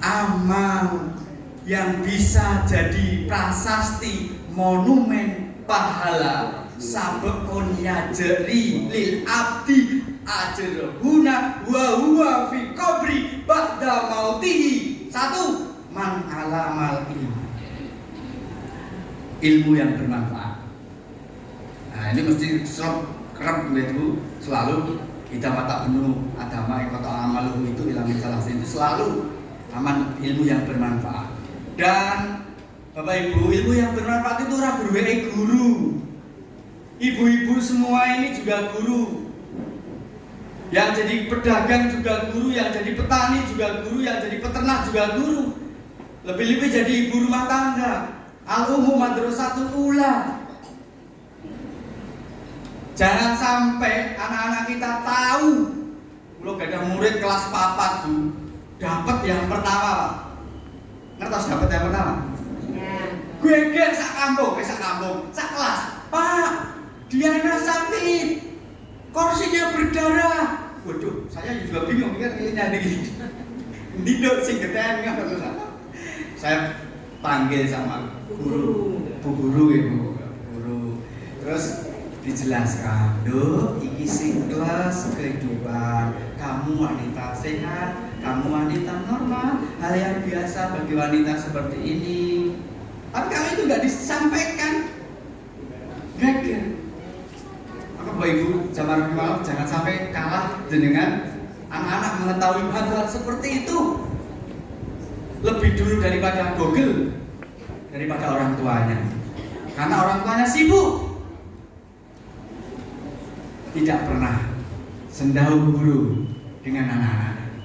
amal yang bisa jadi prasasti monumen pahala sabekon yajri lil abdi ajrahuna wa huwa fi qabri ba'da mautihi. Satu, man alamal ilmu yang bermanfaat. Nah, ini mesti kerap itu selalu kita mata penuh agama kata amal itu ilmu salah itu selalu aman ilmu yang bermanfaat. Dan Bapak Ibu, ilmu yang bermanfaat itu ora guru. Ibu-ibu semua ini juga guru. Yang jadi pedagang juga guru, yang jadi petani juga guru, yang jadi peternak juga guru. Lebih-lebih jadi ibu rumah tangga. Al-ummu madrasatul ula. Jangan sampai anak-anak kita tahu kalau gak ada murid kelas 4 tuh dapat yang pertama, Pak. Ngertos dapat yang pertama? Ya. Geger sak kampung, sak kelas. Pak, Diana sakit. Kursinya berdarah. Waduh, saya juga bingung kan ini nyari. Ndidok sing geten ngono sama. Saya panggil sama guru, Bu Guru ya Bu. Guru. Terus dijelaskan, "Duh, iki siklus kehidupan. Kamu wanita sehat, kamu wanita normal, hal yang biasa bagi wanita seperti ini." Tapi kalau itu nggak disampaikan, gagal. Maka Bapak Ibu, jamaah maaf jangan sampai kalah dengan anak-anak mengetahui hal-hal seperti itu lebih dulu daripada Google, daripada orang tuanya. Karena orang tuanya sibuk. Tidak pernah sendau guru dengan anak-anak.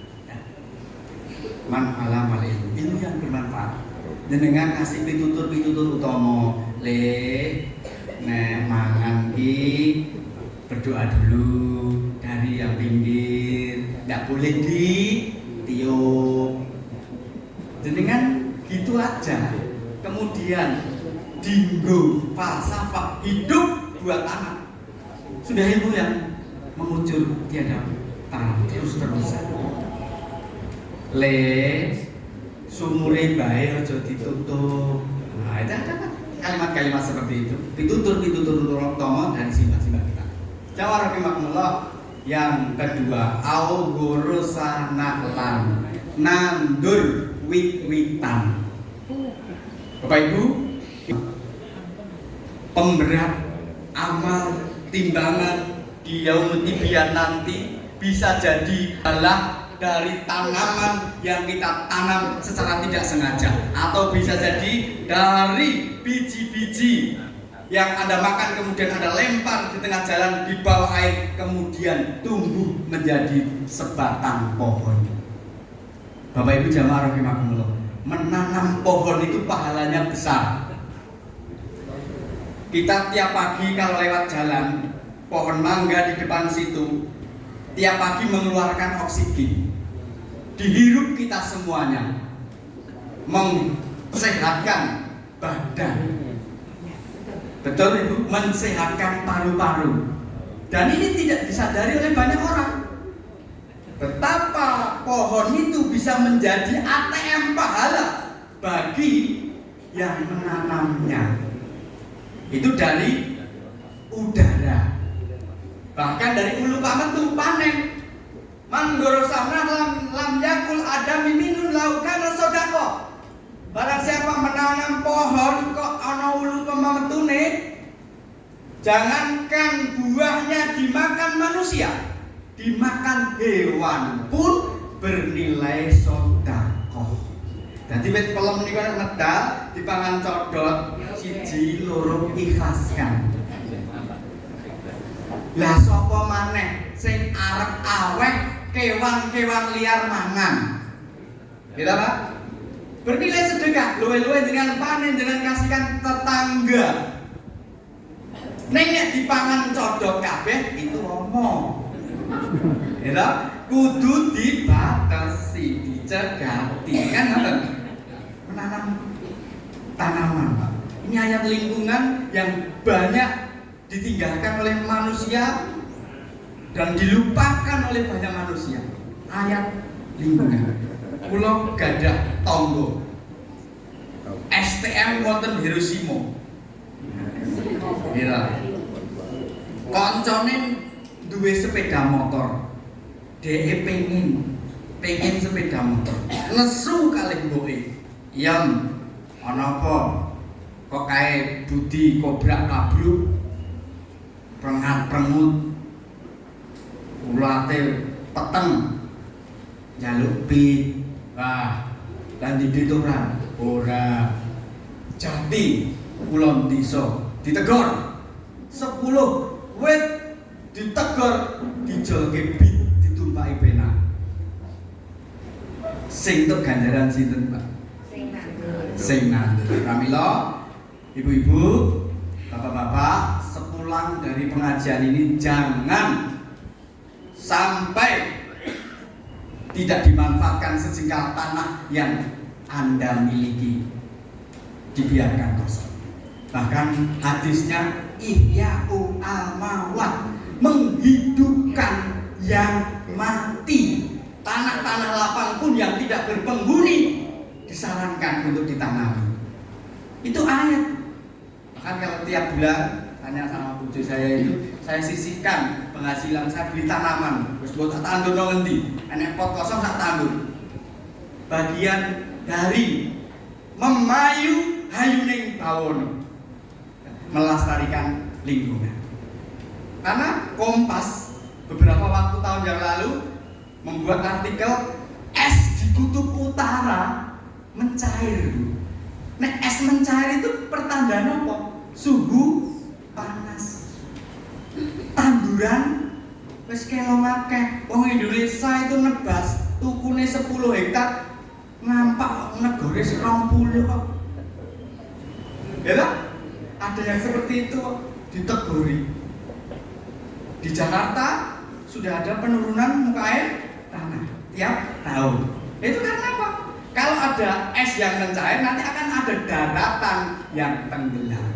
Man alamal ilmu yang bermanfaat. Dengan kasih pitutur utama, mangan ki berdoa dulu dari yang pinggir, tidak boleh ditiup. Dengan gitu aja. Kemudian dinggo falsafah hidup buat anak. Sudah ilmu yang mengucur tiada terus-terusan. Sumure bae aja ditutup. Nah, itu ada kalimat-kalimat seperti itu. Pitutur utama dari simbah-simbah kita. Jawab rahimakumullah. Yang kedua, au gurusa nahlan. Nandur wit-witan. Bapak Ibu, pemberat amal timbangan di yaumul tibyan nanti bisa jadi adalah dari tanaman yang kita tanam secara tidak sengaja, atau bisa jadi dari biji-biji yang Anda makan kemudian Anda lempar di tengah jalan di bawah air kemudian tumbuh menjadi sebatang pohon. Bapak Ibu jamaah rahimakumullah, menanam pohon itu pahalanya besar. Kita tiap pagi kalau lewat jalan pohon mangga di depan situ, tiap pagi mengeluarkan oksigen, dihirup kita semuanya, mensehatkan badan. Betul Ibu, mensehatkan paru-paru. Dan ini tidak disadari oleh banyak orang. Betapa pohon itu bisa menjadi ATM pahala bagi yang menanamnya. Itu dari udara, bahkan dari ulu paman tuh panen. Manggoro samna lam yakul adami minun laukana sodako. Barang siapa menanam pohon kok ana ulu pamentune, jangankan buahnya dimakan manusia, dimakan hewan pun bernilai sodako. Jadi wit pelem niku nek medal dipangan codot siji loro ikhlaskan. Lah sapa maneh sing arep aweh kewan-kewan liar mangan. Gitu Pak? Bernilai sedekah, luwe-luwe dengan panen dengan kasihkan tetangga. Nek dipangan codot kabeh itu omong. Gitu? Kudu dibatasi, dicegati kan ngoten. Menanam tanaman, Pak. Ini ayat lingkungan yang banyak ditinggalkan oleh manusia dan dilupakan oleh banyak manusia. Ayat lingkungan. kula gadah tangga STM wonten Hiroshima. Iya. Koncone duwe sepeda motor. Dhek pengen sepeda motor. Nesu kalih mboke. Yam, ana apa? Kok kae budi kobrak abruk. Prengat-prengut. Ulate peteng. Njaluk bit. Wah, lan dituran. Ora. Jati kulon desa ditegor 10 wit ditegor dijolke bit ditumpaki penak. Sing tuk ganjaran sinten, Pak? Sing nandur. Pramila ibu-ibu, bapak-bapak, sepulang dari pengajian ini jangan sampai tidak dimanfaatkan sejengkal tanah yang Anda miliki, dibiarkan kosong. Bahkan hadisnya ihya'u al-mawat, menghidupkan yang mati. Tanah-tanah lapang pun yang tidak berpenghuni disarankan untuk ditanami. Itu ayat. Bahkan kalau tiap bulan tanya sama bucu saya itu, saya sisihkan penghasilan saya beli tanaman. Terus buat tak tandur ngendi, enek pot kosong tak tandur. Bagian dari memayu hayuning bawono, melestarikan lingkungan. Karena Kompas beberapa waktu tahun yang lalu membuat artikel es di kutub utara mencair. Nah, es mencair itu pertanda apa? Suhu panas. Tanduran wis kelong akeh. Wong Indonesia itu nebas tukune 10 hektar nampak negara 20 kok. Ya lah, ada yang seperti itu diteguri. Di Jakarta sudah ada penurunan muka air tanah tiap tahun. Itu karena apa? Kalau ada es yang mencair, nanti akan ada daratan yang tenggelam.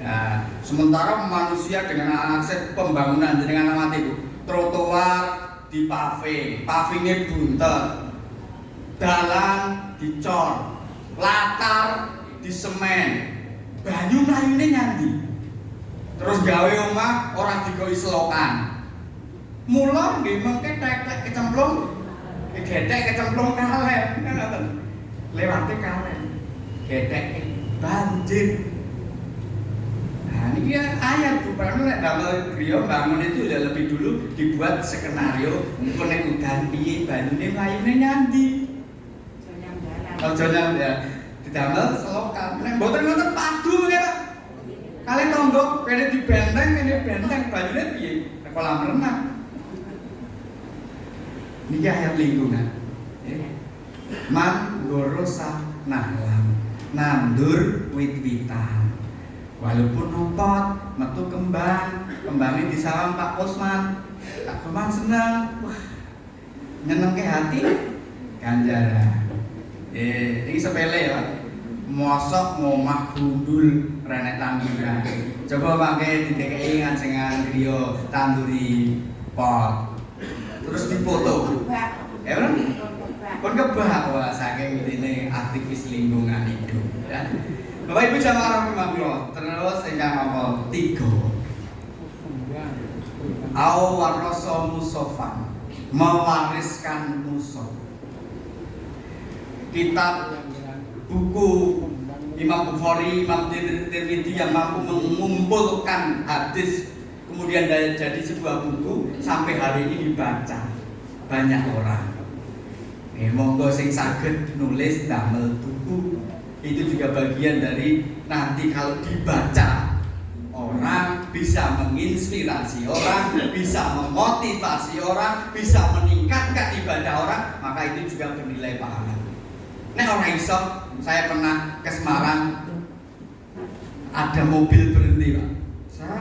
Ya, sementara manusia dengan akses pembangunan dengan amat itu, trotoar di pavingnya buntet, dalan dicor, latar di semen, banyu mlayune nyandi. Terus gawe omah ora digoi selokan. Mula nggih mengke teklek kecemplung, gedhek kecemplung kalen, ngoten. Lewate kalen. Gedhek banjir. Nah, ini ayat bukan nek damel griya bangun itu udah lebih dulu dibuat skenario engko nek udan piye banyune mlayune nyandi. Aja nyang ya. Didamel selokan. Nek mboten ngoten padu ya, Pak. Kali tonggo kene dibenteng, kene benteng banyune piye? Nek kolam renang. Niki ayat lingkungan. Man gorosa nahlam. Nandur wit-witan. Walaupun numpot, metu kembang, kembangnya disawang Pak Osman. Pak Osman senang. Wah, nyenengke hati ganjaran. Ini sepele ya, mosok ngomah gundul renek tanduran. Coba pakai DKI ngancengan griya tanduri pot, terus difoto. Ya kan? Pun kebak wah saking ini aktivis lingkungan hidup. Ya. Bapak Ibu jamaah rahimahullah, terus ingkang nomor 3. Au warasa musofan, mewariskan musof. Kitab buku Imam Bukhari, Imam Tirmidzi yang mampu mengumpulkan hadis kemudian jadi sebuah buku sampai hari ini dibaca banyak orang. Monggo sing saged nulis damel buku itu juga bagian dari nanti kalau dibaca orang bisa menginspirasi orang, bisa memotivasi orang, bisa meningkatkan ibadah orang, maka itu juga bernilai pahala. Nek orang iso, saya pernah ke Semarang, ada mobil berhenti Pak. Saya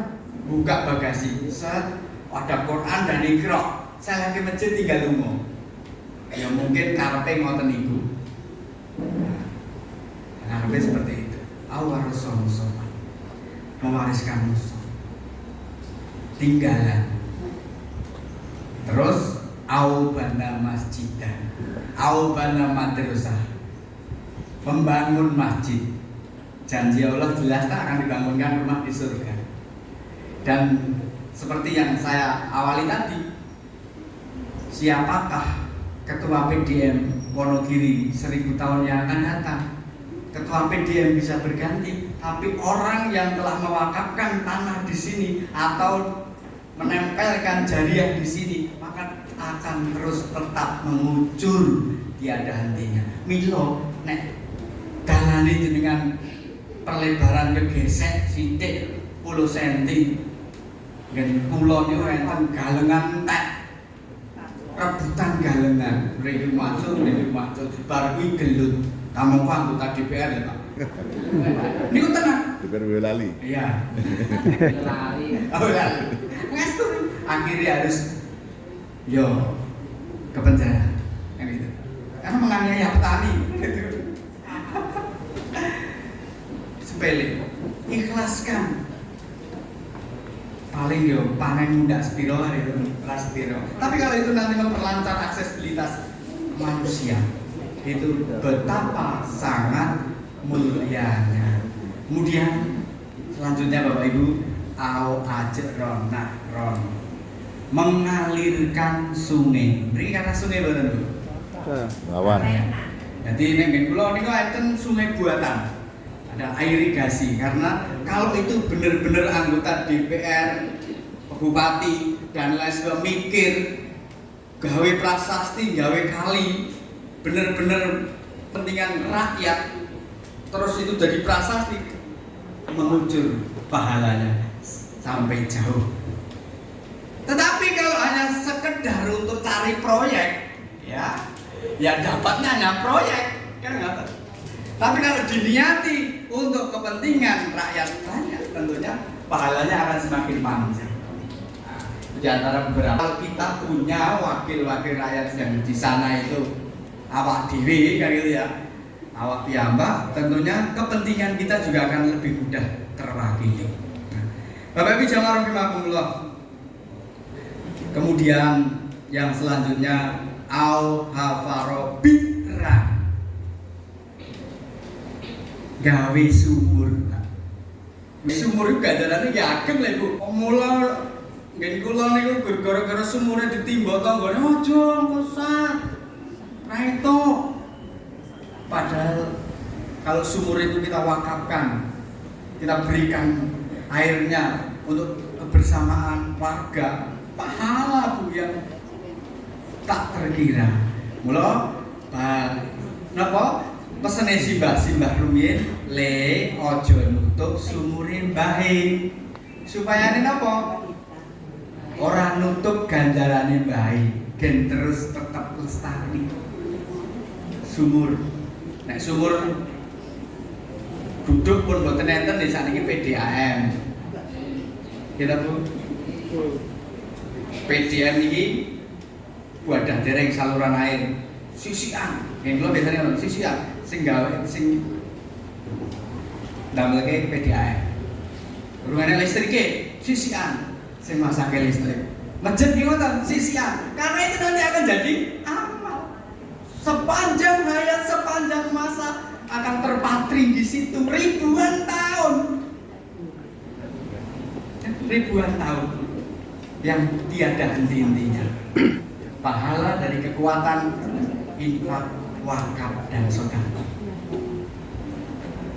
buka bagasi, saya ada Quran dan Iqra. Saya lagi masjid tinggal lungo. Ya mungkin karepe ngoten niku. Karepe seperti itu. Awarasul musofa, mewariskan musof, tinggalan. Terus au bana masjidan, au bana madrasah, membangun masjid. Janji Allah jelas akan dibangunkan rumah di surga. Dan seperti yang saya awali tadi, siapakah ketua PDM Wonogiri 1000 tahun yang akan datang? Ketua PDM bisa berganti, tapi orang yang telah mewakafkan tanah di sini atau menempelkan jariah di sini, maka akan terus tetap mengucur tiada hentinya. Milo nek dalane jenengan perlebaran kegesek sithik 10 cm. Ngen kula niku enten galengan entek. Rebutan galengan, mriki macul, bar kuwi gelut. Kamu kok anggota DPR ya, Pak? Niku tenang. DPR lali. Iya. Lali. Oh, lali. Ngestu akhirnya harus yo ke penjara. Kan gitu. Karena menganiaya petani gitu. Sepele. Ikhlaskan. Paling yo panen muda sepiro lah itu, ras sepiro. Tapi kalau itu nanti memperlancar aksesibilitas manusia, itu betapa sangat mulianya. Kemudian selanjutnya Bapak Ibu, au ajron ron mengalirkan sungai. Beri kata sungai betul Bu. Lawan. Jadi neng kula niku enten sungai buatan. Ada irigasi, karena kalau itu benar-benar anggota DPR, bupati dan lain sebagainya mikir gawe prasasti, gawe kali, benar-benar pentingan rakyat, terus itu jadi prasasti, mengucur pahalanya sampai jauh. Tetapi kalau hanya sekedar untuk cari proyek, ya dapatnya hanya proyek, kan nggak tahu. Tapi kalau diniati untuk kepentingan rakyat banyak, tentunya pahalanya akan semakin panjang. Nah, di antara beberapa, kalau kita punya wakil-wakil rakyat yang di sana itu awak dewi, kan gitu ya, awak piyambak, tentunya kepentingan kita juga akan lebih mudah terwakili. Nah, Bapak Ibu jamaah rahimakumullah. Kemudian yang selanjutnya au hafaro birra, gawe sumur. Sumur itu gandarane ya ageng lho Bu. Mula nggen kula niku gara-gara sumure ditimba tanggane aja kosan. Ra itu. Padahal kalau sumur itu kita wakafkan, kita berikan airnya untuk kebersamaan warga, pahala Bu yang tak terkira. Mula napa pesene simbah rumiyin le ojo nutup sumure mbahe, supaya napa ora nutup ganjarane mbahe, gen terus tetap lestari. Sumur nek sumur duduk pun mboten enten desa niki PDAM. Kita Bu PDAM niki wadah dereng saluran air sisian. Yen kula biasane ono sisian sing gawe sing damelke PDAM. Urungane listrike sisian sing masake listrik. Masjid ki ngoten sisian. Karena itu nanti akan jadi amal. Sepanjang hayat, sepanjang masa akan terpatri di situ ribuan tahun. Ribuan tahun yang tiada henti-hentinya. Pahala dari kekuatan infak, wakaf dan sedekah.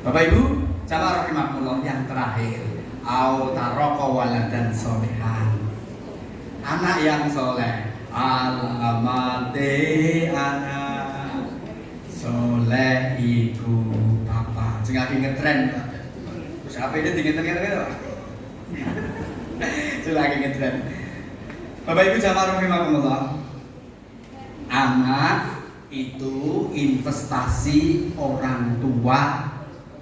Bapak Ibu, jamaah rahimakumullah, yang terakhir, au taraka waladan solehan. Anak yang soleh, alamate anak soleh iku bapak. Sing lagi ngetren. Siapa ini ngetren? Sing lagi ngetren. Bapak Ibu jamaah rahimakumullah, anak itu investasi orang tua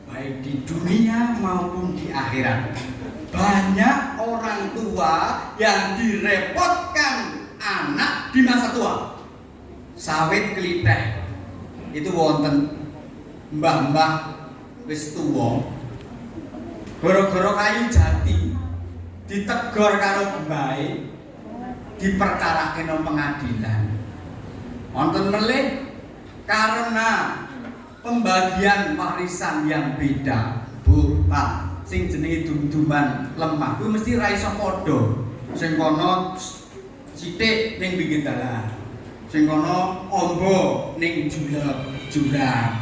baik di dunia maupun di akhirat. Banyak orang tua yang direpotkan anak di masa tua. Sawit klithek itu wonten mbah-mbah wis tuwa, gara-gara kayu jati ditegor karo mbahe, diperkarake nang pengadilan. Wonten melih karena pembagian warisan yang beda, Bu, Pak. Sing jenenge dum-duman lemah kuwi mesti ra iso padha. Sing kono sithik ning pinggir dalan. Sing kono ombo ning jurang.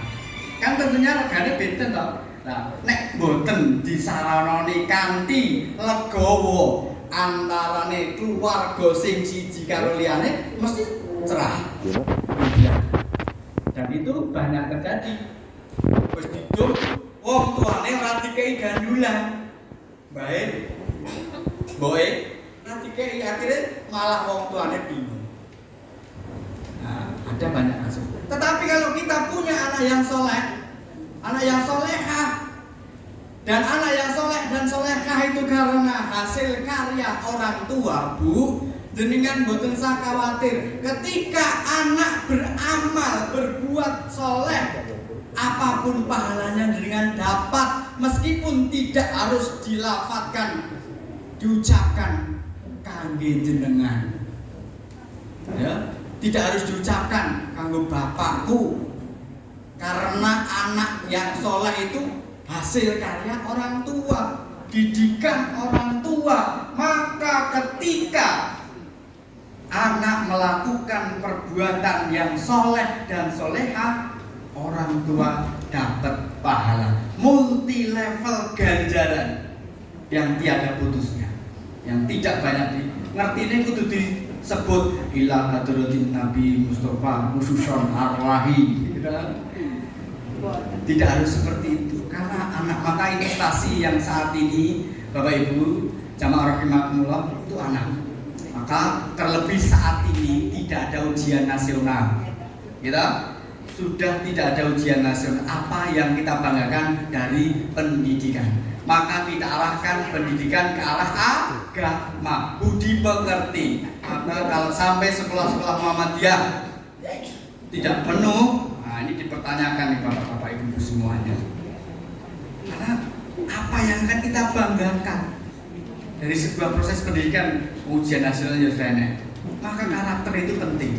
Kan tentunya regane beda to. Nah, nek mboten disaranani kanthi legawa antarane keluarga sing siji karo liyane mesti cerah. Dan itu banyak terjadi. Wis didum wong tuane ora dikei gandulan. Baik. Mboke ora dikei akhirnya malah wong tuane bingung. Nah, ada banyak kasus. Tetapi kalau kita punya anak yang soleh, anak yang solehah, dan anak yang soleh dan solehah itu karena hasil karya orang tua, Bu, jenengan mboten usah khawatir. Ketika anak beramal, berbuat soleh, apapun pahalanya jenengan dapat, meskipun tidak harus dilafadzkan, diucapkan kangge jenengan. Ya, tidak harus diucapkan kanggo bapakku, karena anak yang soleh itu hasil karya orang tua, didikan orang tua. Maka ketika anak melakukan perbuatan yang soleh dan solehah, orang tua dapat pahala multi level ganjaran yang tiada putusnya, yang tidak banyak ngertine kudu disebut ila hadratin Nabi Mustafa khususon arwahi, gitu kan? Tidak harus seperti itu, karena anak, maka investasi yang saat ini Bapak Ibu jamaah rahimakumullah itu anak. Maka terlebih saat ini tidak ada ujian nasional, kita sudah tidak ada ujian nasional. Apa yang kita banggakan dari pendidikan? Maka kita arahkan pendidikan ke arah agama, budi pekerti. Maka kalau sampai sekolah-sekolah Muhammadiyah tidak penuh, nah ini dipertanyakan nih bapak-bapak ibu semuanya. Karena apa yang akan kita banggakan dari sebuah proses pendidikan ujian nasional yang sudah. Maka karakter itu penting.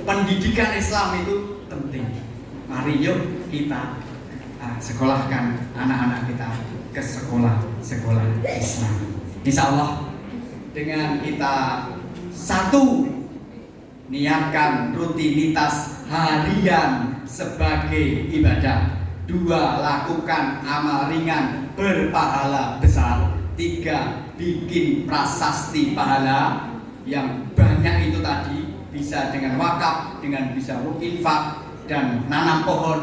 Pendidikan Islam itu penting. Mari yuk kita sekolahkan anak-anak kita ke sekolah-sekolah Islam. Insya Allah dengan kita satu, niatkan rutinitas harian sebagai ibadah. Dua, lakukan amal ringan berpahala besar. Tiga, bikin prasasti pahala yang banyak itu tadi, bisa dengan wakaf, dengan bisa infak dan nanam pohon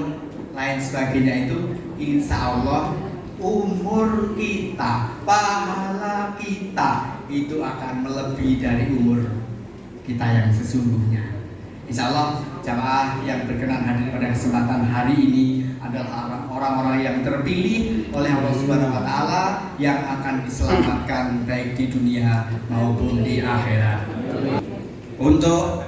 lain sebagainya. Itu insya Allah umur kita, pahala kita itu akan melebihi dari umur kita yang sesungguhnya. Insya Allah jamaah yang berkenan hadir pada kesempatan hari ini adalah orang-orang yang terpilih oleh Allah Subhanahu wa Ta'ala yang akan diselamatkan baik di dunia maupun di akhirat. Untuk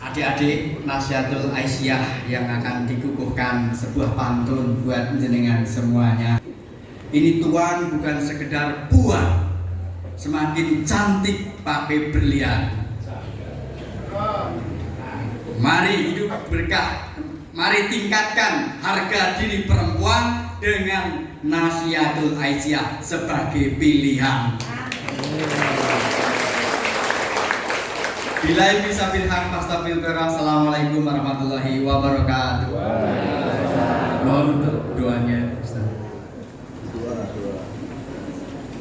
adik-adik Nasihatul Aisyah yang akan dikukuhkan sebuah pantun buat jenengan semuanya. Ini Tuhan bukan sekedar buat semakin cantik pakai berlian. Mari hidup berkah, mari tingkatkan harga diri perempuan dengan Nasihatul Aisyah sebagai pilihan. Billahi fisabilil haq fastaghfirullah. Assalamualaikum warahmatullahi wabarakatuh. Mohon untuk doanya Ustaz.